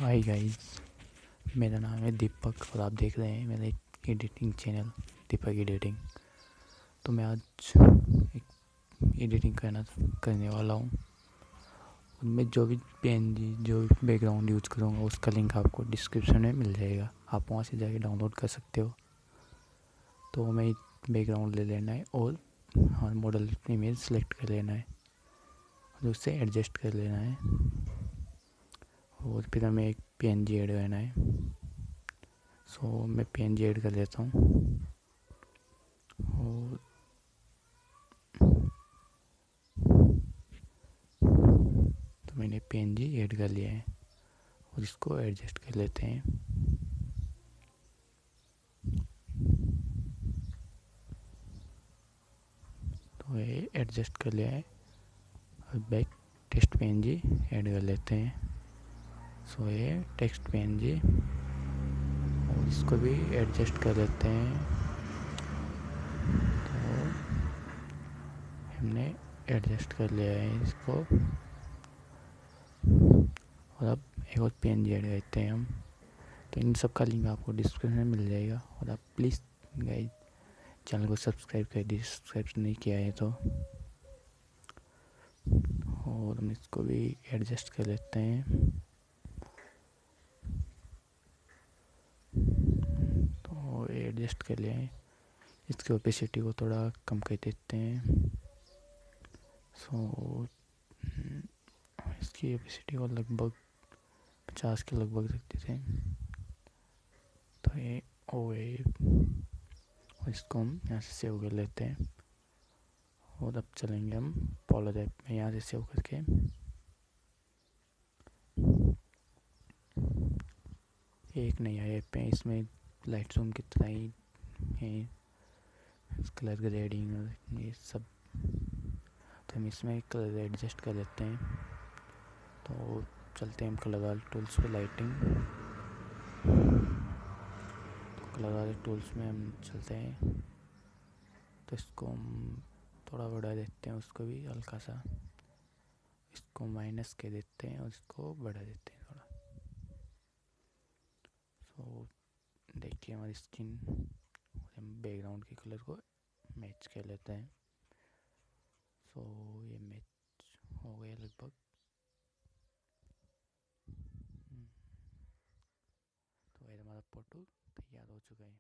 Hi guys, मेरा नाम है दीपक और आप देख रहे हैं मेरा एक एडिटिंग चैनल दीपक एडिटिंग। तो मैं आज एक एडिटिंग करने वाला हूँ। उनमें जो भी पीएनजी जो भी बैकग्राउंड यूज करूँगा उसका लिंक आपको डिस्क्रिप्शन में मिल जाएगा, आप वहाँ से जाके डाउनलोड कर सकते हो। तो हमें बैकग्राउंड ले लेना है और मॉडल इमेज सेलेक्ट कर लेना है और उससे एडजस्ट कर लेना है और फिर हमें एक पीएनजी ऐड करना है। सो मैं पीएनजी ऐड कर लेता हूँ और तो मैंने पीएनजी ऐड कर लिया है और इसको एडजस्ट कर लेते हैं। तो ये एडजस्ट कर लिया है और बैक टेक्स्ट पीएनजी ऐड कर लेते हैं। सो ये टेक्स्ट पीएनजी और इसको भी एडजस्ट कर लेते हैं। तो हमने एडजस्ट कर लिया है इसको और अब एक और पीएनजी ऐड करते हैं हम। तो इन सब का लिंक आपको डिस्क्रिप्शन में मिल जाएगा और आप प्लीज़ गाइस चैनल को सब्सक्राइब कर दीजिए, सब्सक्राइब नहीं किया है तो। और हम इसको भी एडजस्ट कर लेते हैं। तो एडजस्ट कर लिया है, इसकी ओपेसिटी को थोड़ा कम कर देते हैं। सो इसकी ओपेसिटी को लगभग 50 के लगभग रख देते हैं। तो ये हो गई और इसको हम यहाँ से सेव कर लेते हैं। और अब चलेंगे हम पॉलर ऐप में, यहाँ से सेव करके एक नया ऐप है, इसमें लाइट रूम की तरह ही है, कलर ग्रेडिंग और ये सब। तो हम इसमें कलर एडजस्ट कर लेते हैं। तो चलते हैं हम कलर वाले टूल्स पे, लाइटिंग। तो कलर वाले टूल्स में हम चलते हैं। तो इसको हम थोड़ा बढ़ा देते हैं, उसको भी हल्का सा, इसको माइनस के देते हैं और इसको बढ़ा देते हैं थोड़ा। सो देखिए हमारी स्किन, हम बैकग्राउंड के कलर को मैच कर लेते हैं। सो ये मैच हो गया लगभग। तो ये हमारा फोटो तैयार हो चुका है।